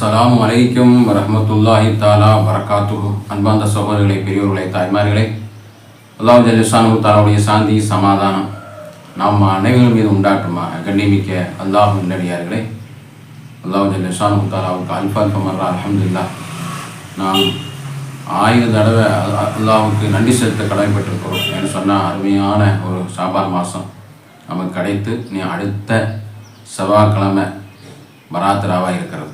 அஸ்ஸலாமு அலைக்கும் வரஹ்மத்துல்லாஹி தஆலா வரகாத்துஹு. அன்பார்ந்த சகோதரர்களே, பெரியோர்களே, தாய்மார்களே, அல்லாஹ் ஜல்ல ஷானுஹு தஆலாவுடைய சாந்தி சமாதானம் நாம் அனைவரும் மீது உண்டாட்டுமாக. கண்ணியமிக்க அல்லாஹ் நல்லடியார்களே, அல்லாஹ் ஜல்ல ஷானுஹு தஆலாவுக்கு அல்ஃபா மர்ரா அல்ஹம்துலில்லாஹ் நாம் 1000 தடவை அல்லாஹ்வுக்கு நன்றி செலுத்த கடமைப்பட்டிருக்கிறோம் என்று சொன்னால் அருமையான ஒரு ஷாபான் மாதம் நமக்கு கிடைத்து நீ அடுத்த செவ்வாய்க்கிழமை பராத்ராவாக இருக்கிறது.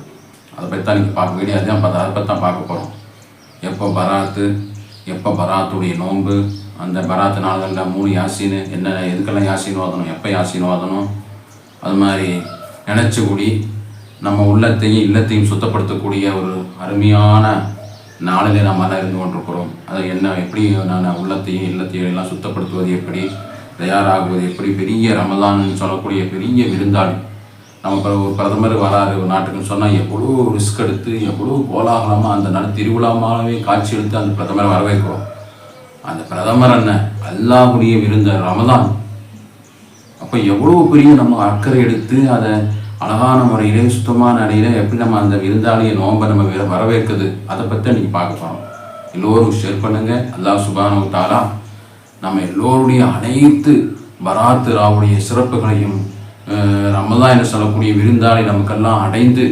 அதை பற்றி தான் நீங்கள் பார்க்க வீடியோ தான் அதை பற்றி தான் பார்க்க போகிறோம். எப்போ பராத்து, எப்போ பராத்துடைய நோன்பு, அந்த பராத்து நாள்களில் 3 யாசின்னு என்ன, எதுக்கெல்லாம் யாசின் ஓதணும், எப்போ யாசின் ஓதணும், அது மாதிரி நினச்சக்கூடிய நம்ம உள்ளத்தையும் இல்லத்தையும் சுத்தப்படுத்தக்கூடிய ஒரு அருமையான நாளிலே நம்ம எல்லாம் இருந்து கொண்டிருக்கிறோம். அதை என்ன எப்படி நான் உள்ளத்தையும் இல்லத்தையும் எல்லாம் சுத்தப்படுத்துவது எப்படி, தயாராகுவது எப்படி, பெரிய ரமலான்னு சொல்லக்கூடிய பெரிய விருந்தாளி நம்ம ஒரு பிரதமர் வராரு ஒரு நாட்டுக்குன்னு சொன்னால் எவ்வளோ ரிஸ்க் எடுத்து எவ்வளோ கோலாகலமாக அந்த திருவிழாமாகவே காட்சி எடுத்து அந்த பிரதமரை வரவேற்கிறோம். அந்த பிரதமர் என்ன அல்லாஹ்வுடைய விருந்த ரமலான். அப்போ எவ்வளோ பெரிய நம்ம அக்கறை எடுத்து அதை அழகான முறையிலே சுத்தமான நிலையில் எப்படி நம்ம அந்த விருந்தாளியை நோன்பை நம்ம வரவேற்குது, அதை பற்றி நீங்கள் பார்க்க போகிறோம். எல்லோரும் ஷேர் பண்ணுங்கள். அல்லாஹ் சுப்ஹானஹு தஆலா நம்ம எல்லோருடைய அனைத்து பராத்து ராவுடைய சிறப்புகளையும் ரமலான் என்று சொல்லக்கூடிய விருந்தாளி நமக்கெல்லாம் அடைந்து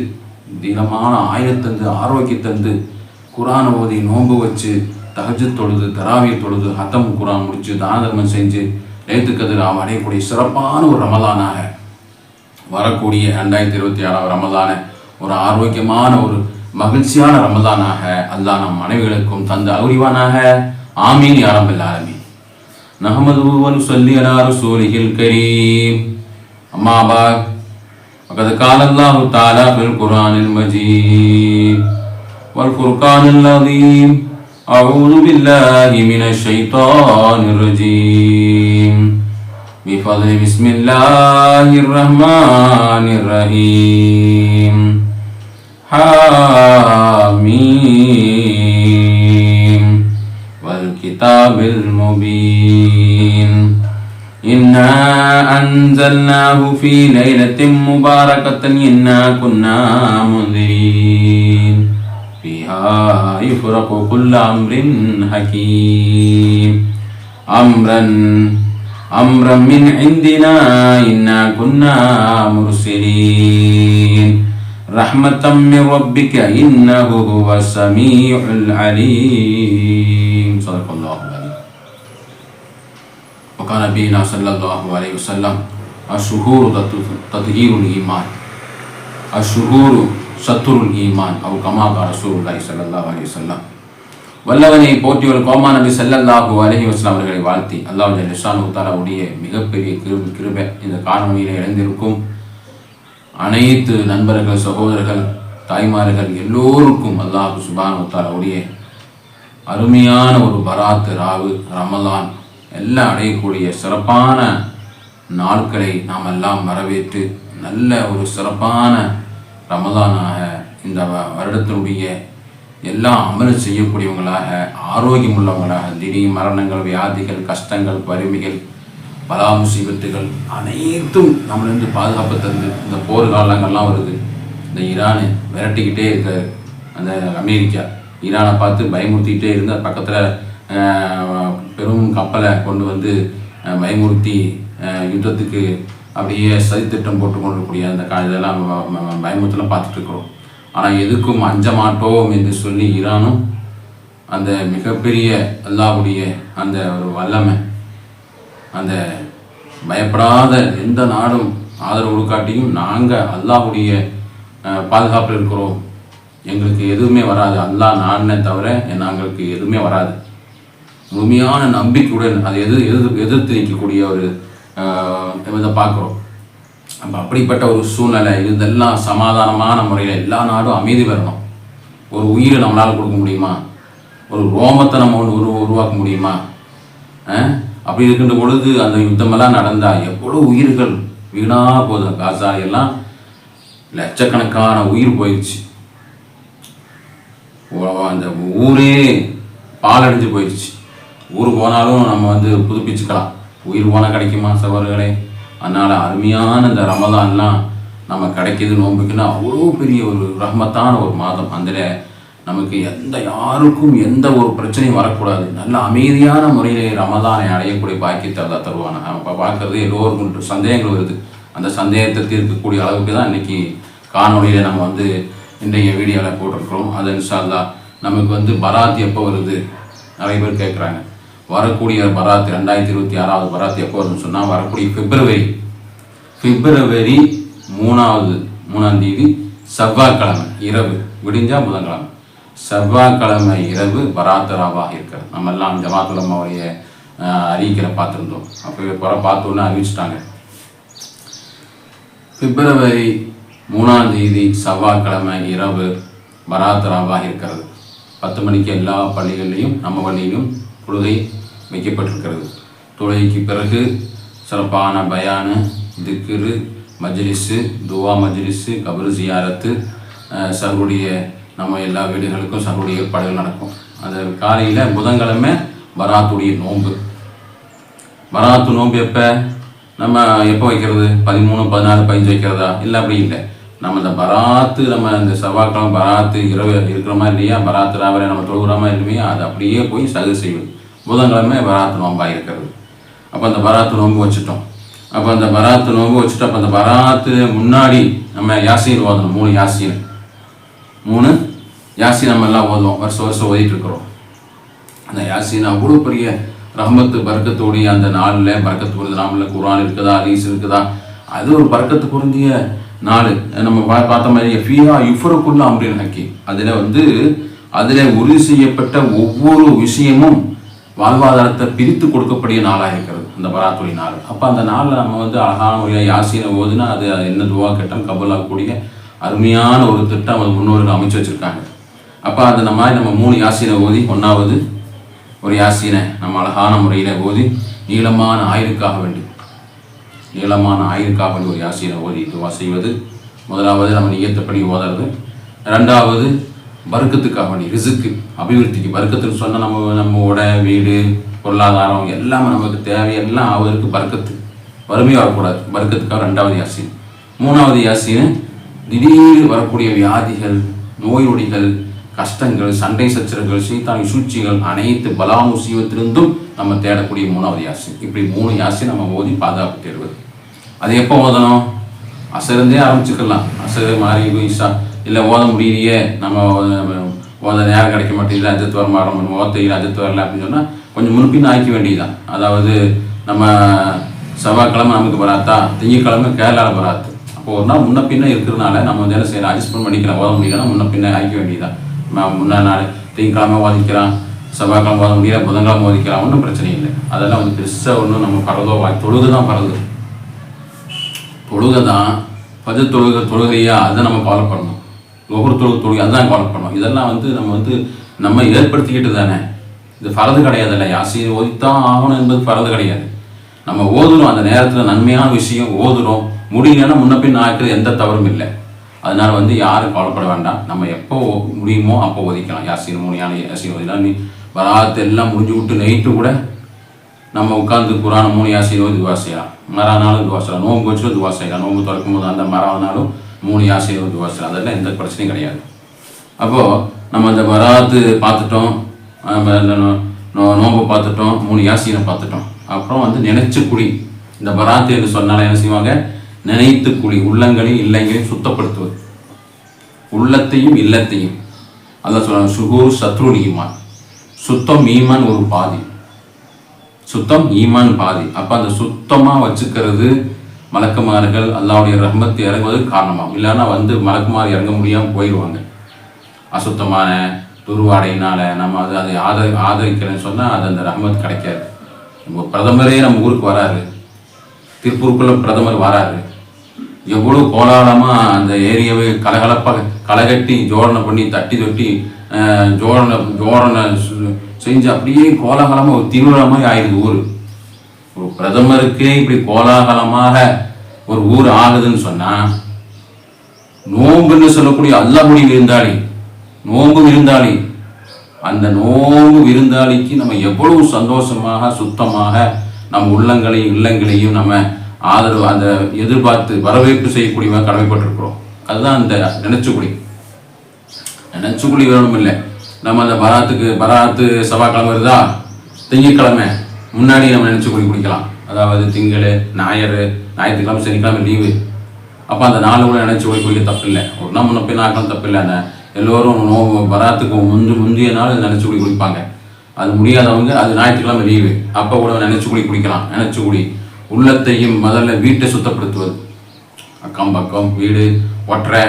தினமான ஆயத்தந்து ஆரோக்கியத்தந்து குரான் ஓதி நோன்பு வச்சு தஹஜ்ஜுத் தொழுது தராவியை தொழுது ஹத்தம் குரான் முடித்து தான தர்மம் செஞ்சு லைலத்துல் கத்ர் அடையக்கூடிய சிறப்பான ஒரு ரமலானாக வரக்கூடிய 2026 ரமலான ஒரு ஆரோக்கியமான ஒரு மகிழ்ச்சியான ரமலானாக அல்லாஹ் நம் மனைவிகளுக்கும் தந்து அருள்வானாக. ஆமீன் யா ரப்பல் ஆலமீன். நஹ்மதுஹு வ நுஸல்லி அலா ரசூலிஹில் கரீம். أما بعد فقد قال الله تعالى في القرآن المجيد والفرقان العظيم أعوذ بالله من الشيطان الرجيم بفضل بسم الله الرحمن الرحيم حاميم والكتاب المبين إنا أنزلناه في ليلة مباركة إنا كنا منذرين فيها يفرق كل أمر حكيم أمرا من عندنا إنا كنا مرسلين رحمة من ربك إنه هو السميع العليم. صدق الله العظيم. وقال نبينا صلى الله عليه وسلم الشهور تطهير الإيمان الشهور شطر الإيمان أو كما قال رسول الله صلى الله عليه وسلم. வல்லவனை போற்றியவர் கோமா நபி ஸல்லல்லாஹு அலைஹி வஸல்லம் அவர்களை வாழ்த்தி அல்லாஹ் ஜல்ல ஷானுஹு தஆலாவுடைய மிகப்பெரிய கிருபை இந்த காணொளியில் இணைந்திருக்கும் அனைத்து நண்பர்கள், சகோதரர்கள், தாய்மார்கள் எல்லோருக்கும் அல்லாஹ் சுப்ஹானஹு தஆலாவுடைய அருமையான ஒரு பராத் ராவு ரமலான் எல்லாம் அடையக்கூடிய சிறப்பான நாட்களை நாம் எல்லாம் வரவேற்று நல்ல ஒரு சிறப்பான ரமலானாக இந்த வருடத்தினுடைய எல்லாம் அமல் செய்யக்கூடியவங்களாக ஆரோக்கியம் உள்ளவங்களாக திடீர் மரணங்கள், வியாதிகள், கஷ்டங்கள், வறுமைகள், பலா முசீபத்துகள் அனைத்தும் நம்மளிருந்து பாதுகாப்பு தந்து இந்த போர் காலங்கள்லாம் வருது. இந்த ஈரானை விரட்டிக்கிட்டே இருக்க அந்த அமெரிக்கா ஈரானை பார்த்து பயமுறுத்திக்கிட்டே இருந்து பக்கத்தில் பெரும் கப்பலை கொண்டு வந்து பயமுறுத்தி யுத்தத்துக்கு அப்படியே சதித்திட்டம் போட்டு கொண்டிருக்கூடிய அந்த இதெல்லாம் பயமுறுத்தலாம் பார்த்துட்டு இருக்கிறோம். ஆனால் எதுக்கும் அஞ்ச மாட்டோம் என்று சொல்லி ஈரானும் அந்த மிகப்பெரிய அல்லாஹ்வுடைய அந்த ஒரு வல்லமை, அந்த பயப்படாத எந்த நாடும் ஆதரவு கொடுக்காட்டியும் நாங்கள் அல்லாஹ்வுடைய பாதுகாப்பில் இருக்கிறோம், எங்களுக்கு எதுவுமே வராது, அல்லாஹ் நானே தவிர நாங்களுக்கு எதுவுமே வராது, முழுமையான நம்பிக்கையுடன் அதை எதிர்த்து நிற்கக்கூடிய ஒரு இதை பார்க்குறோம். நம்ம அப்படிப்பட்ட ஒரு சூழ்நிலை இதெல்லாம் சமாதானமான முறையில் எல்லா நாடும் அமைதி வரணும். ஒரு உயிரை நம்மளால் கொடுக்க முடியுமா? ஒரு ரோமத்தை நம்ம உருவாக்க முடியுமா? அப்படி இருக்கின்ற பொழுது அந்த யுத்தமெல்லாம் நடந்தால் எவ்வளோ உயிர்கள் வீணாக போகுது. காசா எல்லாம் லட்சக்கணக்கான உயிர் போயிடுச்சு. அந்த ஊரே பாலடைஞ்சு போயிடுச்சு. ஊர் போனாலும் நம்ம புதுப்பிச்சுக்கலாம், உயிர் போனால் கிடைக்குமா சகோதரர்களே? அதனால் அருமையான இந்த ரமலான்லாம் நம்ம கிடைக்கிது நோன்புக்குன்னா அவ்வளோ பெரிய ஒரு ரஹ்மத்தான ஒரு மாதம். அதில் நமக்கு யாருக்கும் எந்த ஒரு பிரச்சனையும் வரக்கூடாது. நல்ல அமைதியான முறையிலே ரமதானை அடையக்கூடிய பாக்கியத்தை தான் தருவாங்க. நம்ம பார்க்கறது எல்லோருக்கும் சந்தேகங்கள் வருது. அந்த சந்தேகத்தை தீர்க்கக்கூடிய அளவுக்கு தான் இன்றைக்கி காணொலியில் நம்ம இன்றைய வீடியோவில் போட்டிருக்கிறோம். அது இன்ஷா அல்லாஹ் நமக்கு பராத் எப்போ வருது நிறைய பேர் கேட்குறாங்க. வரக்கூடிய பராத் 2026 பராத் எப்போ வருதுன்னு சொன்னால் வரக்கூடிய பிப்ரவரி 3ஆம் தேதி செவ்வாய்க்கிழமை இரவு விடிஞ்சா புதன்கிழமை செவ்வாய்க்கிழமை இரவு பராத்தராவாக இருக்கிறது. நம்ம எல்லாம் ஜமாத் உலமாவுடைய அறிவிக்கலை பார்த்துருந்தோம். அப்போ பார்த்தோன்னு அறிவிச்சிட்டாங்க. பிப்ரவரி 3ஆம் தேதி செவ்வாய்க்கிழமை இரவு பராத்தராவாக இருக்கிறது. 10 மணிக்கு எல்லா பள்ளிகள்லையும் நம்ம பள்ளியிலும் தொழுகை வைக்கப்பட்டிருக்கிறது. தொழுகைக்கு பிறகு சிறப்பான பயான, திக்ரு, மஜ்லிஸு, துவா மஜ்லிஸு, கபர் ஜியாரத்து, சருடைய நம்ம எல்லா வீடுகளுக்கும் சருடைய ஏற்பாடுகள் நடக்கும். அது காலையில் புதன்கிழமை பராத்துடைய நோன்பு. பராத்து நோன்பு நம்ம எப்போ வைக்கிறது? 13, 14, 15 வைக்கிறதா? இல்லை, அப்படி இல்லை. நம்ம இந்த பராத்து நம்ம இந்த செவ்வாய்க்கிழமை பராத்து இரவு இருக்கிறோமா இல்லையா, பராத்து ராவரை நம்ம தொழுகிறோமா இல்லையா, அது அப்படியே போய் சகு செய்வது. புதன்கிழமை பராத்து நோம்பாக இருக்கிறது. அப்போ அந்த பராத்து நோன்பு வச்சுட்டோம். அப்போ அந்த பராத்து நோன்பு வச்சுட்டு அப்போ அந்த பராத்து முன்னாடி நம்ம யாசீன் ஓதணும். 3 யாசீன் நம்ம எல்லாம் ஓதுவோம். வருஷம் ஓதிட்டு இருக்கிறோம். அந்த யாசீன் அவ்வளோ பெரிய ரஹ்மத்து பரக்கத்தோடைய அந்த நாளில் பரக்கத்து பொருந்த நாளில் குர்ஆன் இருக்குதா, ஹதீஸ் இருக்குதா, அது ஒரு பரக்கத்து பொருந்திய நாள். நம்ம பார்த்த மாதிரி ஃபீஹா யுஃபருக்குள்ள அம்ரின் ஹக்கீம். அதில் உறுதி செய்யப்பட்ட ஒவ்வொரு விஷயமும் வாழ்வாதாரத்தை பிரித்து கொடுக்கக்கூடிய நாளாக இருக்கிறது அந்த பராத்துடைய நாள். அப்போ அந்த நாளில் நம்ம அழகான முறையாக யாசீனை ஓதுனா அது என்ன துவா கேட்டால் கபூலாகக்கூடிய அருமையான ஒரு திட்டம் அது முன்னோர்கள் அமைச்சு வச்சுருக்காங்க. அப்போ அந்த மாதிரி நம்ம 3 யாசீனை ஓதி, 1வது ஒரு யாசீனை நம்ம அழகான முறையில் ஓதி நீளமான ஆயுளுக்காக வேண்டி ஒரு யாசீனை ஓதி துவா செய்வது. 1வது நம்ம நியத்தப்படி ஓதுறது. 2வது பர்க்கத்துக்காக வேண்டி, ரிசுக்கு, அபிவிருத்திக்கு. பர்க்கத்துன்னு சொன்னால் நம்மோட வீடு, பொருளாதாரம் எல்லாமே நமக்கு தேவையெல்லாம் ஆவதற்கு பர்க்கத்து, வறுமையாக வரக்கூடாது. பர்க்கத்துக்காக 2வது யாசீன். 3வது யாசீன் திடீர் வரக்கூடிய வியாதிகள், நோய் நொடிகள், கஷ்டங்கள், சண்டை சச்சரவுகள், சீத்தானி சூழ்ச்சிகள் அனைத்து பலா முசீபத்திலிருந்தும் நம்ம தேடக்கூடிய 3வது யாசீன். இப்படி 3 யாசீன் நம்ம ஓதி பாதுகாப்பு தேடுவது. அது எப்போ ஓதணும்? அசருந்தே ஆரம்பிச்சுக்கலாம். அசரு மாறி இஷா இல்லை ஓத முடியலையே, நம்ம ஓத நேரம் கிடைக்க மாட்டேங்குது, அஜத்து வர மாறோம், நம்ம ஓத்தையில் அஜத்து வரல அப்படின்னு சொன்னால் கொஞ்சம் முன்பின் ஆய்க்க வேண்டியதுதான். அதாவது நம்ம செவ்வாய்க்கிழமை நமக்கு பராத்தா, திங்கக்கிழமை கேரளாவில் பராத்து. அப்போ ஒரு நாள் முன்ன பின்ன இருக்கிறதுனால நம்ம என்ன செய்யலாம், அட்ஜஸ்ட்மெண்ட் பண்ணிக்கலாம். ஓத முடியலன்னா முன்ன பின்ன ஆய்க்க வேண்டியதுதான். முன்னா நாள் திங்கக்கிழமை ஓதிக்கலாம், செவ்வாய்க்கிழமை ஓத முடியல, புதன்கிழமை ஓதிக்கலாம், ஒன்றும் பிரச்சனை இல்லை. அதெல்லாம் பெருசாக ஒன்றும் நம்ம பரதோ தொழுகு தான் பரது. தொழுகை தான் பஜ தொழுகையா, அதை நம்ம ஃபாலோ பண்ணணும். ஒவ்வொரு தொழுகை அதுதான் ஃபாலோ பண்ணணும். இதெல்லாம் நம்ம ஏற்படுத்திக்கிட்டு தானே. இது ஃபரது கிடையாதுல்ல. யாசீன் ஓதித்தான் ஆகணும் என்பது ஃபரது கிடையாது. நம்ம ஓதுறோம், அந்த நேரத்தில் நன்மையான விஷயம் ஓதுறோம், முடியலன்னா முன்ன பின் ஆக்கிறது எந்த தவறும் இல்லை. அதனால யாரும் கவலைப்பட வேண்டாம். நம்ம எப்போ முடியுமோ அப்போ ஓதிக்கலாம். யாசீன் 3 யாசீன் ஓதிக்கலாம். நீ பராத்து எல்லாம் முடிஞ்சு விட்டு நைட்டு கூட நம்ம உட்காந்து குரான் 3 யாசீன் ஓதி துவா செய்யலாம். மறானாலும் துவா செய்யலாம். நோன்பு வச்சுட்டு துவா செய்யலாம். நோன்பு திறக்கும் போது அந்த மறானாலும் 3 யாசீன் ஓதி துவா செய்யலாம். அதெல்லாம் எந்த பிரச்சனையும் கிடையாது. அப்போது நம்ம அந்த பராத்து பார்த்துட்டோம், நோன்பு பார்த்துட்டோம், 3 யாசீனை பார்த்துட்டோம். அப்புறம் நினைச்சு குடி. இந்த பராத்து என்று சொன்னாலும் என்ன செய்வாங்க, நினைத்து குடி. உள்ளங்களையும் இல்லங்களையும் சுத்தப்படுத்துவது, உள்ளத்தையும் இல்லத்தையும். அதான் சொல்றாங்க சுகூர் சத்ருல் ஈமான். சுத்தம் ஈமான் ஒரு பாதி, சுத்தம் ஈமான் பாதி. அப்போ அந்த சுத்தமாக வச்சுக்கிறது மலக்குமார்கள் அல்லாவுடைய ரஹ்மத்து இறங்குவதற்கு காரணமாகும். இல்லைன்னா மலக்குமார் இறங்க முடியாமல் போயிடுவாங்க. அசுத்தமான துருவாடையினால் நம்ம அதை ஆதரிக்கிறேன்னு சொன்னால் அது அந்த ரஹ்மத் கிடைக்காது. நம்ம பிரதமரே நம்ம ஊருக்கு வராரு, திருப்பூருக்குள்ள பிரதமர் வராரு, எவ்வளோ கோலாகலமாக அந்த ஏரியாவை கலகலப்பாக களைகட்டி ஜோடனை பண்ணி தட்டி தொட்டி ஜோடனை செஞ்சு அப்படியே கோலாகலமாக ஒரு திருவிழாமாய் ஆயிடுது ஊர். ஒரு பிரதமருக்கே இப்படி கோலாகலமாக ஒரு ஊர் ஆகுதுன்னு சொன்னால், நோம்புன்னு சொல்லக்கூடிய அல்லாஹ்வுடைய விருந்தாளி, நோம்பு விருந்தாளி, அந்த நோம்பு விருந்தாளிக்கு நம்ம எவ்வளவு சந்தோஷமாக சுத்தமாக நம்ம உள்ளங்களையும் இல்லங்களையும் நம்ம ஆதரவு, அந்த எதிர்பார்த்து வரவேற்பு செய்யக்கூடியவங்க கடமைப்பட்டிருக்கிறோம். அதுதான் அந்த நினைச்சுக்குடி. நினைச்சுக்குடி வேணும் இல்லை. நம்ம அந்த பராத்து செவ்வாய்க்கிழமை வருதா, திங்கட்கிழமை முன்னாடி நம்ம நினைச்சுக்குடி குடிக்கலாம். அதாவது திங்கள், ஞாயிற்றுக்கிழமை, சனிக்கிழமை லீவு. அப்போ அந்த நாலு கூட நினைச்சு குடிக்க தப்பு இல்லை. ஒரு நாள் முன்ன போய் நாட்களும் தப்பு இல்லை. அந்த எல்லோரும் பராத்துக்கு முந்தைய நாள் நினைச்சுக்குடி குடிப்பாங்க. அது முடியாதவங்க அது ஞாயிற்றுக்கிழமை லீவு, அப்போ கூட நினைச்சுக்குடி குடிக்கலாம். நினைச்சுக்குடி உள்ளத்தையும் முதல்ல வீட்டை சுத்தப்படுத்துவது. அக்கம் பக்கம் வீடு ஒற்றை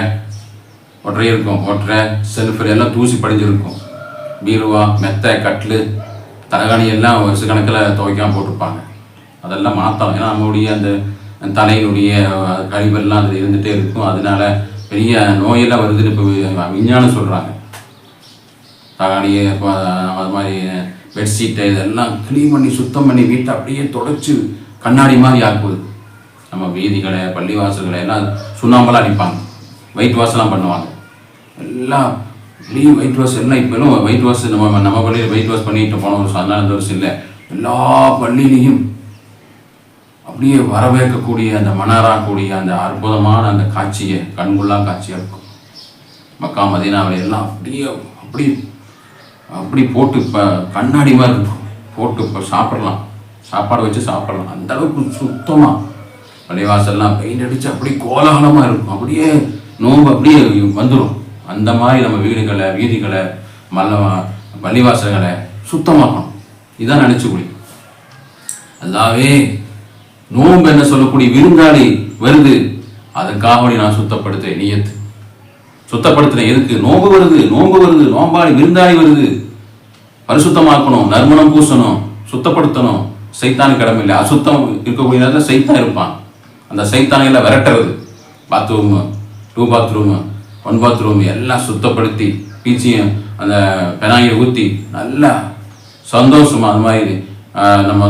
இருக்கும், ஒற்றை செல்ஃபு எல்லாம் தூசி படிஞ்சிருக்கும். பீருவா, மெத்தை, கட்டில், தலகாணி எல்லாம் வருஷ கணக்கில் துவைக்காமல் போட்டிருப்பாங்க. அதெல்லாம் மாற்றலாம். ஏன்னா நம்மளுடைய அந்த தலையினுடைய கழிவெல்லாம் அதில் இருந்துகிட்டே இருக்கும். அதனால பெரிய நோயெல்லாம் வருதுன்னு இப்போ விஞ்ஞானம் சொல்கிறாங்க. தலகாணியை அது மாதிரி பெட்ஷீட்டை இதெல்லாம் க்ளீன் பண்ணி சுத்தம் பண்ணி வீட்டை அப்படியே தொடச்சி கண்ணாடி மாதிரி ஆக்குவது. நம்ம வீதிகளை, பள்ளிவாசல்களை எல்லாம் சுண்ணாம்பெல்லாம் அடிப்பாங்க, ஒயிட் வாஷ்லாம் பண்ணுவாங்க. எல்லாம் க்ளீன் ஒயிட் வாஷ் எல்லாம் இப்போலும் ஒயிட் வாஷ் நம்ம பள்ளியில் ஒயிட் வாஷ் பண்ணிட்டு போன வருஷம், அதனால இந்த வருஷம் இல்லை. எல்லா பள்ளியிலையும் அப்படியே வரவேற்கக்கூடிய அந்த மணராக்கூடிய அந்த அற்புதமான அந்த காட்சியை கண்குள்ளா காட்சியாக இருக்கும். மக்கா மதீனாவில் எல்லாம் அப்படி போட்டு இப்போ கண்ணாடி மாதிரி இருக்கும். போட்டு இப்போ சாப்பிட்லாம், சாப்பாடு வச்சு சாப்பிட்லாம். அந்த அளவுக்கு சுத்தமாக பள்ளிவாசல்லாம் பெயிண்ட் அடித்து அப்படி கோலாகலமாக இருக்கும். அப்படியே நோம்பு அப்படியே வந்துடும். அந்த மாதிரி நம்ம வீடுகளை, வீதிகளை, பள்ளிவாசல்களை சுத்தமாக்கணும். இதான் நினைச்சுக்குடி. அதாவே நோம்பு என்ன சொல்லக்கூடிய விருந்தாளி வருது, அதுக்காக நான் சுத்தப்படுத்துறேன். நியத்து சுத்தப்படுத்துறேன். எதுக்கு? நோம்பு வருது, நோம்பாளி விருந்தாளி வருது, பரிசுத்தமாக்கணும், நறுமணம் பூசணும், சுத்தப்படுத்தணும். சைத்தானுக்கு கடமை இல்லை. அசுத்தம் இருக்கக்கூடிய நேரத்தில் சைத்தான் இருப்பான். அந்த சைத்தானையெல்லாம் விரட்டுறது. பாத்ரூமு, 2 பாத்ரூமு, 1 பாத்ரூம் எல்லாம் சுத்தப்படுத்தி பீச்சியும் அந்த பெனாயை ஊற்றி நல்லா சந்தோஷமாக அது மாதிரி நம்ம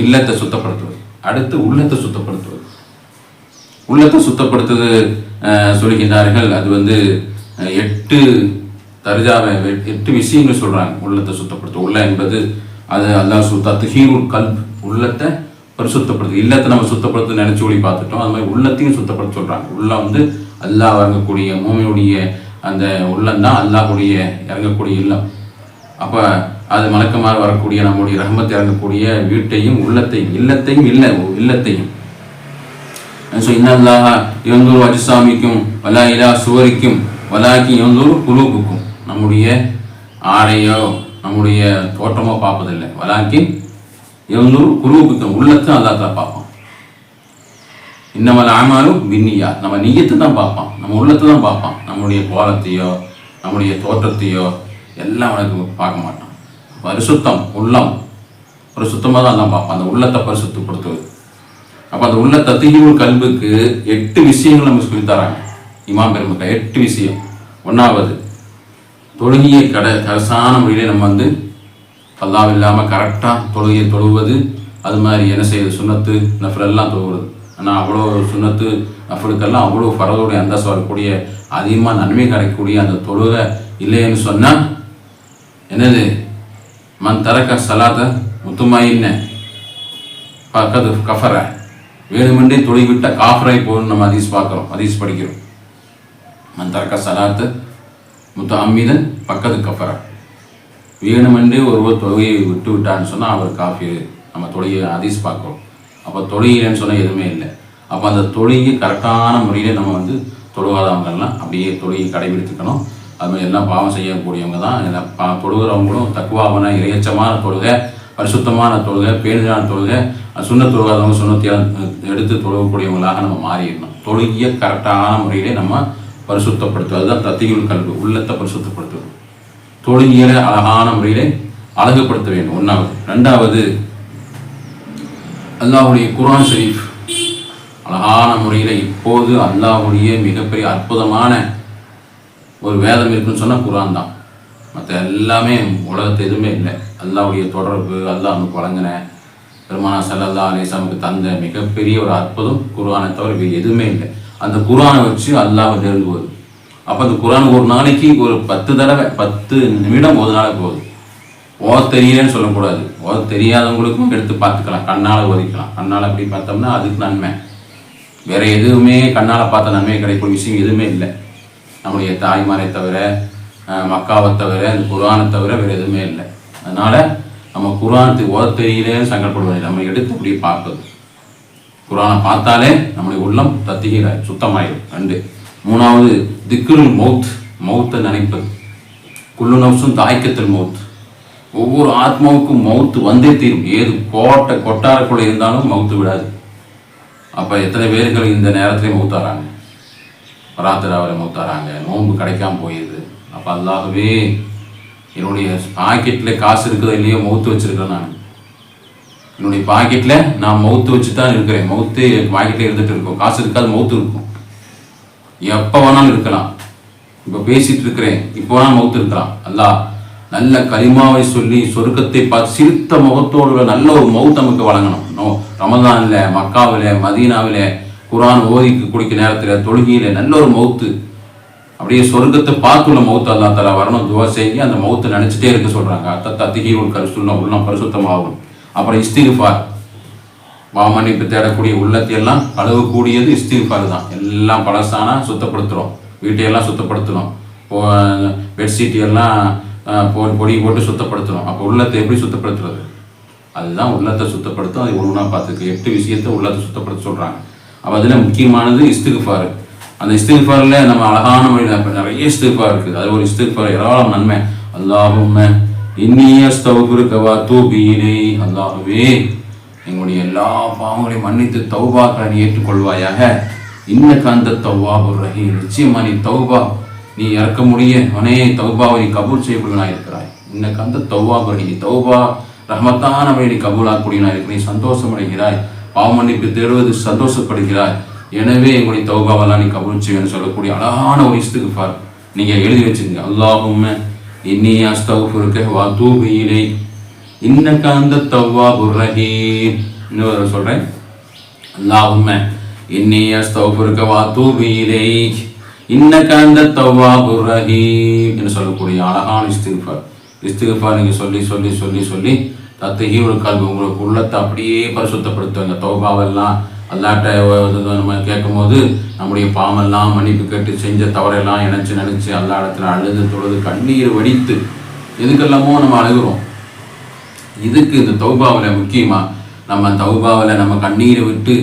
இல்லத்தை சுத்தப்படுத்துவது. அடுத்து உள்ளத்தை சுத்தப்படுத்துவது. உள்ளத்தை சுத்தப்படுத்துவது சொல்கின்றார்கள். அது 8 தர்ஜாவை 8 விஷயங்கள் சொல்கிறாங்க. உள்ளத்தை சுத்தப்படுத்தும். உள்ள என்பது அது அல்லாஹ் தத்ஹீருல் கல்ப், உள்ளத்தை பரிசுத்தப்படுத்து. இல்லத்தை நம்ம சுத்தப்படுத்த நினைச்சு ஒளி பார்த்துட்டோம். அது மாதிரி உள்ளத்தையும் சுத்தப்படுத்த சொல்கிறாங்க. உள்ள அல்லாஹ் இறங்கக்கூடிய மூமியுடைய அந்த உள்ளம்தான் அல்லாஹ்வுடைய இறங்கக்கூடிய இல்லம். அப்போ அது மலக்குமார் வரக்கூடிய நம்முடைய ரஹ்மத் இறங்கக்கூடிய வீட்டையும் இல்லத்தையும் இன்னல்லாஹ யன்துரு அஜ்சாமிக்கும் வலா இலா சுவரிக்கும் வலாக்கி யன்துரு குலூபுக்கும். நம்முடைய ஆடையோ நம்முடைய தோற்றமோ பார்ப்பதில்லை. வலாக்கி யன்துரு குலூபுக்கும், உள்ளத்தை அல்லாஹ் தான் பார்ப்பான். இன்னமல் அமாலும் பின்னியா, நம்ம நியத்தை தான் பார்ப்பான், நம்ம உள்ளத்தை தான் பார்ப்பான். நம்முடைய கோலத்தையோ நம்முடைய தோற்றத்தையோ எல்லாம் அவனுக்கு பார்க்க மாட்டான். பரிசுத்தம், உள்ளம் பரிசுத்தமாக தான் பார்ப்பான். அந்த உள்ளத்தை பரிசுத்தப்படுத்துவது. அப்போ அந்த உள்ள தத்ஹீருல் கல்புக்கு 8 விஷயங்கள் நம்ம சொல்லித்தராங்க இமாம் பெருமக்கள். 8 விஷயம். 1வது, தொழுகையை கரசான முறையிலே நம்ம அல்லாஹ் இல்லாமல் கரெக்டாக தொழுகையை தொழுவது. அது மாதிரி என்ன செய்யுது, சுன்னத்து நஃபிலெல்லாம் தொழுவது. ஆனால் அவ்வளோ சுன்னத்து நஃபிலுக்கெல்லாம் அவ்வளோ ஃபரதுடைய அந்தஸ்து வரக்கூடிய அதிகமாக நன்மை கிடைக்கக்கூடிய அந்த தொழுகை இல்லைன்னு சொன்னால் என்னது, மன் தரக்க சலாத்த முத்துமாயின்ன பக்கத்து கஃபர, வேணுமென்றே தொழில்விட்ட காஃபராய் போகணும். நம்ம ஹதீஸ் படிக்கிறோம். மன் தரக்க சலாத்த முத்து அம்மிதன் பக்கத்து கஃபர, வேணுமென்றே ஒருவர் தொழுகையை விட்டு விட்டான்னு சொன்னால் அவர் காஃபிர். நம்ம தொழுகையை ஹதீஸ் பார்க்குறோம். அப்போ தொழுகைன்னு சொன்னால் எதுவுமே இல்லை. அப்போ அந்த தொழுகை கரெக்டான முறையில் நம்ம தொழுகாதவங்கெல்லாம் அப்படியே தொழுகையை கடைபிடித்துக்கணும். அதுமாதிரி எல்லாம் பாவம் செய்யக்கூடியவங்க தான் எல்லாம் தொழுகிறவங்களும் தக்குவாவன இறையச்சமான தொழுகை, பரிசுத்தமான தொழுகை, பேணுதலான தொழுகை, சுண்ண தொழுகாதவங்க சுண்ணத்தையாக எடுத்து தொழுகக்கூடியவங்களாக நம்ம மாறிடணும். தொழுகையை கரெக்டான முறையிலே நம்ம பரிசுத்தப்படுத்துவது. அதுதான் தத்ஹீருல் கல்பு, உள்ளத்தை பரிசுத்தப்படுத்துவது. தொழுகையில அழகான முறையிலே அழகுபடுத்த வேண்டும். 1வது. 2வது, அல்லாஹ்வுடைய குர்ஆன் ஷரீஃப் அழகான முறையில் இப்போது அல்லாஹ்வுடைய மிகப்பெரிய அற்புதமான ஒரு வேதம் இருக்குன்னு சொன்னால் குர்ஆன் தான். மற்ற எல்லாமே உலகத்து எதுவுமே இல்லை. அல்லாஹ்வுடைய தொடர்பு, அல்லாஹ் நமக்கு வழங்கின பெருமானார் ஸல்லல்லாஹு அலைஹி வஸல்லம் தந்த மிகப்பெரிய ஒரு அற்புதம் குர்ஆனை தவிர வேறு எதுவுமே இல்லை. அந்த குர்ஆனை வச்சு அல்லாஹ் நெருங்குவது. அப்போ அந்த குர்ஆன் ஒரு நாளைக்கு ஒரு 10 தடவை 10 நிமிடம் ஓதுனாலே போதும். ஓத தெரியலன்னு சொல்லக்கூடாது. ஓத தெரியாதவங்களுக்கும் எடுத்து பார்த்துக்கலாம், கண்ணால் ஓதிக்கலாம். கண்ணால் அப்படி பார்த்தோம்னா அதுக்கு நன்மை. வேறு எதுவுமே கண்ணால் பார்த்த நன்மை கிடைக்கக்கூடிய விஷயம் எதுவுமே இல்லை. நம்முடைய தாய்மாரை தவிர, மக்காவை தவிர, இந்த குர்ஆனை தவிர வேறு எதுவுமே இல்லை. அதனால் நம்ம குர்ஆனுக்கு ஓத தெரியலேன்னு சங்கடப்படுவது, நம்ம எடுத்து அப்படி பார்ப்பது. குர்ஆனை பார்த்தாலே நம்முடைய உள்ளம் தத்திகிறாய், சுத்தமாயிடும். 2. 3வது திக்ருல் மௌத்தை நினைப்பது. குல்லு நஃப்ஸுன் தாய்க்கத்துல் மௌத். ஒவ்வொரு ஆத்மாவுக்கும் மௌத்து வந்தே தீரும். ஏது கொட்டாரக்குள்ள இருந்தாலும் மௌத்து விடாது. அப்போ எத்தனை பேர்கள் இந்த நேரத்திலே மௌத்தாராங்க, ராத்திராவில் மௌத்தாராங்க, நோன்பு கிடைக்காம போயிடுது. அப்போ அல்லாஹ்வே என்னுடைய பாக்கெட்டில் காசு இருக்குதோ இல்லையோ மௌத்து வச்சுருக்கேன். என்னுடைய பாக்கெட்டில் நான் மௌத்து வச்சு தான் இருக்கிறேன். மௌத்து பாக்கெட்டில் இருந்துகிட்டு இருக்கும். காசு இருக்காது, மௌத்து இருக்கும். எப்போ வேணாலும் இருக்கலாம். இப்போ பேசிகிட்டு இருக்கிறேன், இப்போ வேணாலும் மௌத்து இருக்கலாம். அல்லாஹ் நல்ல கலிமாவை சொல்லி சொர்க்கத்தை பார்த்து சிரித்த முகத்தோடு நல்ல ஒரு மௌத் நமக்கு வழங்கணும். ரமதானில், மக்காவில், மதீனாவில் குர்ஆன் ஓதி குடிக்க நேரத்தில், தொழுகையில் நல்ல ஒரு மௌத்து, அப்படியே சொர்க்கத்தை பார்த்துள்ள மௌத்து அல்லாஹ் தஆலா வரணும். துவா செய்ய அந்த மௌத்தை நினச்சிட்டே இருக்க சொல்கிறாங்க. தத்திகீருல் கல்புன்னா உள்ளம் பரிசுத்தமாகும். அப்புறம் இஸ்திக்ஃபார், பாவமன்னிப்பு தேடக்கூடிய உள்ளத்தையெல்லாம் கழுவக்கூடியது இஸ்திக்ஃபார் தான். எல்லாம் பழசானா சுத்தப்படுத்துகிறோம், வீட்டையெல்லாம் சுத்தப்படுத்தணும், பெட்ஷீட் எல்லாம் பொடி போட்டு சுத்தப்படுத்தணும். அப்போ உள்ளத்தை எப்படி சுத்தப்படுத்துறது? அதுதான் உள்ளத்தை சுத்தப்படுத்தும். அது ஒன்றுனா பார்த்துக்கு 8 விஷயத்தை உள்ளத்தை சுத்தப்படுத்த சொல்கிறாங்க. அப்போ அதில் முக்கியமானது இஸ்திக்ஃபார். அந்த இஸ்திக்ஃபாரில் நம்ம அழகான மொழியில் நிறைய இஸ்திக்ஃபார் இருக்குது. அது ஒரு இஸ்திக்ஃபார் ஏராளம் நன்மை. அல்லாஹும்ம இன்னீ அஸ்தக்ஃபிருக வ அத்தூபு இலைக். அல்லாஹ்வே எங்களுடைய எல்லா பாவங்களையும் மன்னித்து தௌபாக்களை நீ ஏற்றுக்கொள்வாயாக. இன்னக அந்த தவ்வாபுர் ரஹீம். நிச்சயமா நீ தௌபா, நீ இறக்க முடிய அவனே தௌபாவை நீ கபூல் செய்யக்கூடியவனாக இருக்கிறாய். இன்னக்கு அந்த தௌபாபுர் ரஹீம், தௌபா ரஹ்மத்தானவை நீ கபூலாக்கூடியவனாக இருக்கிற. நீ சந்தோஷம் அடைகிறாய், பாவ மன்னிப்பு தேடுவது சந்தோஷப்படுகிறாய். எனவே எங்களுடைய தௌபாவெல்லாம் நீ கபூல் செய்வேன்னு சொல்லக்கூடிய அழகான ஒரு இஸ்திக்ஃபார் நீங்கள் எழுதி வச்சுக்கோங்க. அல்லாஹும்ம இன்னீ அஸ்தக்ஃபிருக வ அத்தூபு இலைக் இன்னக அந்த தவ்வாபுர் ரஹீம். இன்னொரு சொல்கிறேன். அல்லாஹும்ம இன்னீ அஸ்தக்ஃபிருக வ அத்தூபு இலைக் இன்னக அந்த தவ்வாபுர் ரஹீம் என்று சொல்லக்கூடிய அழகான இஸ்திக்ஃபார் நீங்கள் சொல்லி சொல்லி சொல்லி சொல்லி தத்தஹீருல் கல்பு, உங்களுக்கு உள்ளத்தை அப்படியே பரிசுத்தப்படுத்துவாங்க. தௌபாவெல்லாம் அல்லாட்ட நம்ம கேட்கும் போது நம்முடைய பாவமெல்லாம் மன்னிப்பு கேட்டு செஞ்ச தவறெல்லாம் நினச்சி அல்லா இடத்துல அழுது தொழுது கண்ணீர் வடித்து எதுக்கெல்லாமோ நம்ம அழுகிறோம். இதுக்கு இந்த தௌபாவில் முக்கியமாக நம்ம தௌபாவில் நம்ம கண்ணீரை விட்டு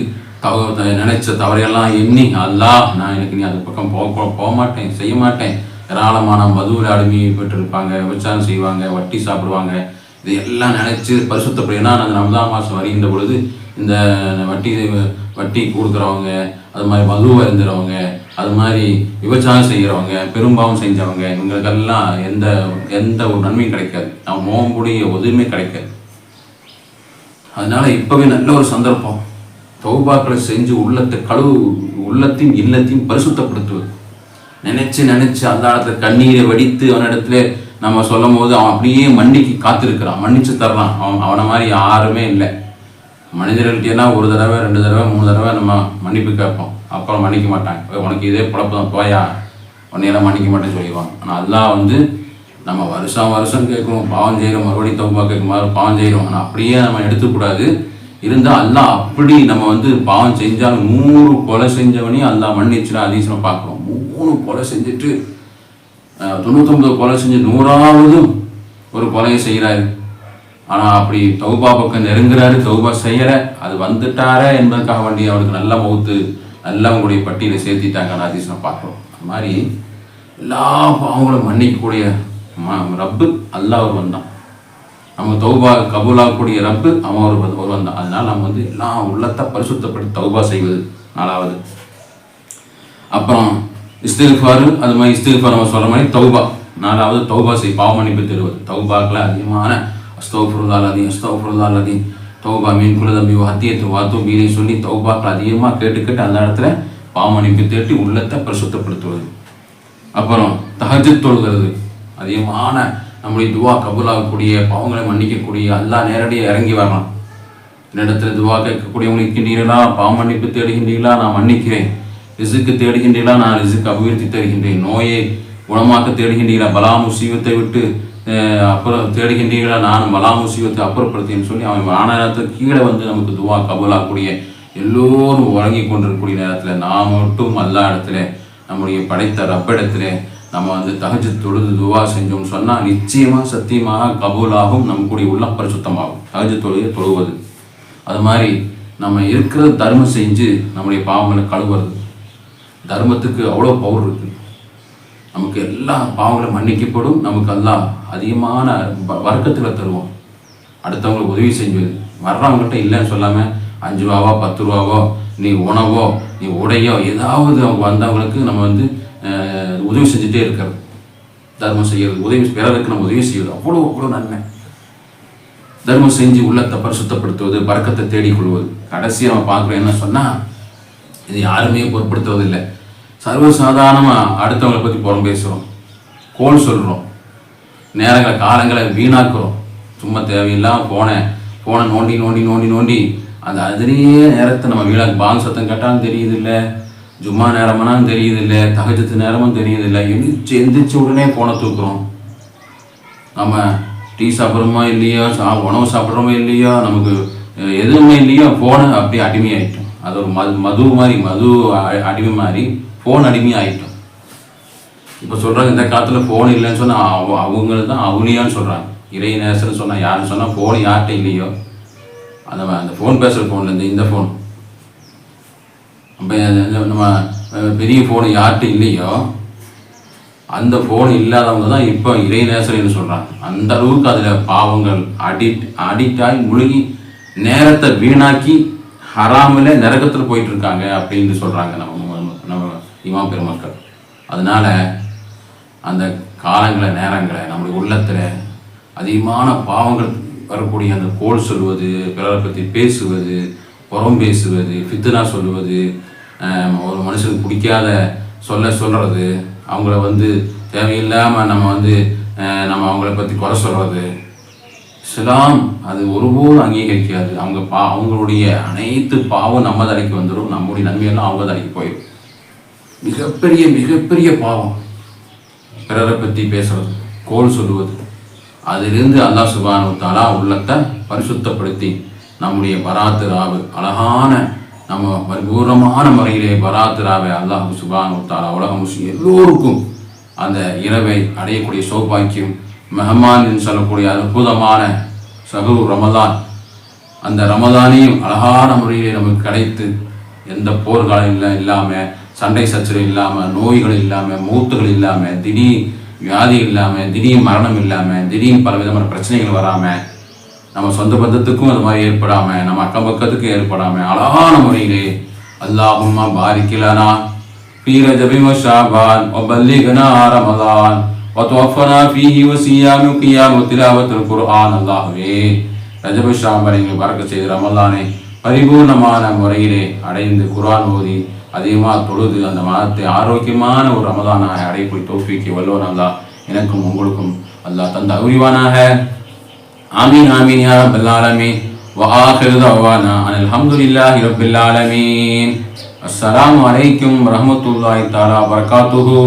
நினைச்ச தவறையெல்லாம் எண்ணி அல்லாஹ் நான் எனக்கு நீ அது பக்கம் போக மாட்டேன், செய்ய மாட்டேன். ஏராளமான மதுவில் அடிமைப்பட்டிருப்பாங்க, விபச்சாரம் செய்வாங்க, வட்டி சாப்பிடுவாங்க. இது எல்லாம் நினச்சி பரிசுத்தப்படினா அந்த ரமதான் மாதம் வருகின்ற பொழுது இந்த வட்டி கொடுக்குறவங்க, அது மாதிரி மதுவை இருந்துறவங்க, அது மாதிரி விபச்சாரம் செய்கிறவங்க, பெரும்பாவம் செஞ்சவங்க, இவங்களுக்கெல்லாம் எந்த ஒரு நன்மையும் கிடைக்காது. நம்ம நோம்புடைய உதவியுமே கிடைக்காது. அதனால இப்போவே நல்ல ஒரு சந்தர்ப்பம், தௌபாக்களை செஞ்சு உள்ளத்தையும் இல்லத்தையும் பரிசுத்தப்படுத்துவது. நினைச்சு அந்த இடத்துல கண்ணீரை வடித்து அவனிடத்துல நம்ம சொல்லும் போது அவன் அப்படியே மன்னிக்கு காத்திருக்கிறான், மன்னிச்சு தர்றான். அவனை மாதிரி யாருமே இல்லை. மனிதர்கள்ட்டெல்லாம் 1 தடவை 2 தடவை 3 தடவை நம்ம மன்னிப்பு கேட்போம், அப்புறம் மன்னிக்க மாட்டாங்க. உனக்கு இதே குழப்பம் போயா, உன்னையெல்லாம் மன்னிக்க மாட்டேன்னு சொல்லிடுவாங்க. ஆனால் அல்லாஹ் நம்ம வருஷம் கேட்கணும், பாவம் செய்கிறோம், மறுபடியும் தௌபா கேட்கும், பாவம் செய்கிறோம். ஆனால் அப்படியே நம்ம எடுத்துக்கூடாது. இருந்தால் அல்லாஹ் அப்படி நம்ம பாவம் செஞ்சாலும் 100 கொலை செஞ்சவனையும் அல்லாஹ் மன்னிச்சுனா அதிசயம் பார்க்குறோம். 3 கொலை செஞ்சுட்டு 99 கொலை செஞ்சு 100வது ஒரு கொலையை செய்கிறாரு. ஆனால் அப்படி தௌபா பக்கம் நெருங்குறாரு, தௌபா செய்யற, அது வந்துட்டார என்பதற்காக வேண்டி அவனுக்கு நல்ல மௌத்து நல்லா அவங்களுடைய பட்டியலை சேர்த்திட்டாங்க. அதிசயம் பார்க்குறோம். அது மாதிரி எல்லா பாவங்களும் மன்னிக்கக்கூடிய ரப்பு அல்லாஹ் ஒருவன் தான். நம்ம தௌபா கபூலாகக்கூடிய ரப்பு அவன் ஒருவன் தான். அதனால் நம்ம எல்லாம் உள்ளத்தை பரிசுத்தப்பட்டு தௌபா செய்வது 4வது. அப்புறம் இஸ்திக்ஃபார், அது மாதிரி இஸ்திக்ஃபார் நம்ம சொல்கிற மாதிரி தௌபா 4வது தௌபா பாவ மன்னிப்பு தருவது. தௌபாக்கில் அதிகமான அஸ்தக்ஃபிருல்லாஹ் தௌபா மீன் குலதம்பி ஹத்தியத்து வாத்தும் மீனை சொல்லி தௌபாக்கில் அதிகமாக கேட்டு அந்த இடத்துல பாவ மன்னிப்பு தேட்டி உள்ளத்தை பரிசுத்தப்படுத்துவது. அப்புறம் தஹஜ்ஜுத் தொழுகிறது, அதிகமான நம்முடைய துவா கபூலாகக்கூடிய, பாவங்களை மன்னிக்கக்கூடிய, அல்லாஹ் நேரடியாக இறங்கி வரலாம். என்னிடத்துல துவா கேட்கக்கூடியவங்க இருக்கின்றீர்களா, பாவ மன்னிப்பு தேடுகின்றீர்களா, நான் மன்னிக்கிறேன். ரிசுக்கு தேடுகின்றீர்களா, நான் ரிசுக்கு அபிவிருத்தி தருகின்றேன். நோயை குணமாக்க தேடுகின்றீர்களா, பலா முசீபத்தை விட்டு அப்புறம் தேடுகின்றீர்களா நான் வலா முசீபத்தை அப்புறப்படுத்தேன்னு சொல்லி அவன் வானத்துக்கு கீழே வந்து நமக்கு துவா கபூலாகக்கூடிய எல்லோரும் உறங்கி கொண்டிருக்கக்கூடிய நேரத்தில் நாம் மட்டும் அல்லா இடத்துல நம்முடைய படைத்த ரப்பிடத்துல நம்ம வந்து தஹஜ்ஜுத் தொழுது துவா செஞ்சோம்னு சொன்னால் நிச்சயமாக சத்தியமாக கபூலாகும் நம்முடைய உள்ளம் பரிசுத்தமாகும். தஹஜ்ஜுத் தொழுகை தொழுவது அது மாதிரி நம்ம இருக்கிற தர்மம் செஞ்சு நம்முடைய பாவங்களை கழுவுறது. தர்மத்துக்கு அவ்வளோ பவர் இருக்குது. நமக்கு எல்லா பாவங்களும் மன்னிக்கப்படும். நமக்கு எல்லாம் அதிகமான வர்க்கத்தில் தருவோம். அடுத்தவங்களுக்கு உதவி செஞ்சது வர்றவங்கள்ட்ட இல்லைன்னு சொல்லாமல் 5 ரூபாவோ 10 ரூபாவோ நீ உணவோ நீ உடையோ ஏதாவது அவங்க வந்தவங்களுக்கு நம்ம வந்து உதவி செஞ்சுட்டே இருக்கிறது. தர்மம் செய்கிறது, உதவி பிறருக்கு நம்ம உதவி செய்வது அவ்வளோ அவ்வளோ நன்மை. தர்மம் செஞ்சு உள்ளத்தை பரிசுத்தப்படுத்துவது, பறக்கத்தை தேடிக்கொள்வது. கடைசியாக நம்ம பார்க்குறோம் என்ன சொன்னால், இது யாருமே பொருட்படுத்துவதில்லை. சர்வசாதாரணமாக அடுத்தவங்களை பற்றி புறம் பேசுகிறோம், கோல் சொல்கிறோம், நேரங்களை காலங்களை வீணாக்குறோம். சும்மா தேவையில்லாமல் ஃபோனை நோண்டி நோண்டி நோண்டி நோண்டி அந்த அதிலேயே நேரத்தை நம்ம வீணாக்கு. பாங் சத்தம் கேட்டாலும் தெரியுது இல்லை, ஜும்மா நேரமானாலும் தெரியுது இல்லை, தஹஜ்ஜுத் நேரமும் தெரியுது இல்லை. எந்திரிச்ச உடனே ஃபோனை தூக்குறோம். நம்ம டீ சாப்பிட்றோமோ இல்லையோ, உணவு சாப்பிட்றோமோ இல்லையோ, நமக்கு எதுவுமே இல்லையோ, ஃபோனை அப்படியே அடிமையாயிட்டோம். அது ஒரு மது அடிமை மாதிரி ஃபோன் அடிமையாயிட்டோம். இப்போ சொல்கிறாங்க இந்த காலத்தில் ஃபோன் இல்லைன்னு சொன்னால் அவங்களுக்கு தான் அவுனியான்னு சொல்கிறாங்க. இறை நேசன்னு சொன்னால் யாருன்னு சொன்னால் ஃபோன் யார்கிட்ட இல்லையோ அந்த ஃபோன் பேசுகிற ஃபோன்லேருந்து இந்த ஃபோன் நம்ம பெரிய ஃபோனு யார்கிட்ட இல்லையோ அந்த ஃபோன் இல்லாதவங்க தான் இப்போ இறை நேசர்னு சொல்கிறாங்க. அந்த அளவுக்கு அதில் பாவங்கள் அடிக்டாகி முழுகி நேரத்தை வீணாக்கி ஹராமில் நரகத்தில் போயிட்டு இருக்காங்க அப்படின்னு சொல்கிறாங்க நம்ம இமாம் பெருமக்கள். அதனால அந்த காலங்களை நேரங்களை நம்முடைய உள்ளத்தில் அதிகமான பாவங்கள் வரக்கூடிய அந்த கோல் சொல்வது, பிறரை பற்றி பேசுவது, புறம் பேசுவது, ஃபித்னா சொல்லுவது, ஒரு மனுஷனுக்கு பிடிக்காத சொல்கிறது, அவங்கள வந்து தேவையில்லாமல் நம்ம அவங்கள பற்றி குறை சொல்கிறது, இஸ்லாம் அது ஒருபோதும் அங்கீகரிக்காது. அவங்களுடைய அனைத்து பாவம் நம்ம தலைக்கு வந்துடும், நம்முடைய நன்மையெல்லாம் அவங்க தலைக்கு போயிடும். மிகப்பெரிய மிகப்பெரிய பாவம் பிறரை பற்றி பேசுறது, கோல் சொல்லுவது. அதிலிருந்து அல்லாஹ் சுப்ஹானஹு வ தஆலா உள்ளத்தை பரிசுத்தப்படுத்தி நம்முடைய பராத்து ராவு அழகான நம்ம பரிபூர்ணமான முறையிலே பராத்து ராவை அல்லாஹ் சுப்ஹானஹு வ தஆலா உலக முஸ்லிம் எல்லோருக்கும் அந்த இரவை அடையக்கூடிய சௌபாக்கியம், மெஹமான் என்று சொல்லக்கூடிய அற்புதமான ஷஹ்ரு ரமலான், அந்த ரமலானையும் அழகான முறையிலே நமக்கு கிடைத்து எந்த போர்களும் இல்லாமல், சண்டை சச்சரவு இல்லாமல், நோய்கள் இல்லாமல், மூத்துகள் இல்லாமல், திடீர் வியாதி இல்லாமல், திடீர் மரணம் இல்லாமல், திடீர் பல விதமான பிரச்சனைகள் வராமல், நம்ம சொந்த பந்தத்துக்கும் அது மாதிரி ஏற்படாமல், நம்ம அக்கம் பக்கத்துக்கும் ஏற்படாமல் அழகான முறையிலே அல்லாஹும்ம பாரிக் லனா ஃபீ ரஜபி வ ஷஅபான் வ பல்லிக்னா ரமலான் வ தவஃபனா ஃபீஹி வ சியாமி வ கியாம் வ திலாவத்துல் குர்ஆன். அல்லாஹ்வே ரஜப ஷஅபானை பரக்கத் செய்து ரமலானை பரிபூர்ணமான முறையிலே அடைந்து குர்ஆன் ஓதி அதிகமாக தொழுது அந்த மாதத்தை ஆரோக்கியமான ஒரு ரமலானாக அடையக்கூடிய தௌஃபீக்கை வல்லோன் அல்லாஹ் எனக்கும் உங்களுக்கும் அல்லாஹ் தந்த அறிவானாக. ஆமீன் ஆமீன் யா ரப்பல் ஆலமீன். வ ஆகிரு தஅவானா அனில் ஹம்துலில்லாஹி ரப்பில் ஆலமீன். அஸ்ஸலாமு அலைக்கும் வரஹ்மத்துல்லாஹி தஆலா வபரகாத்துஹு.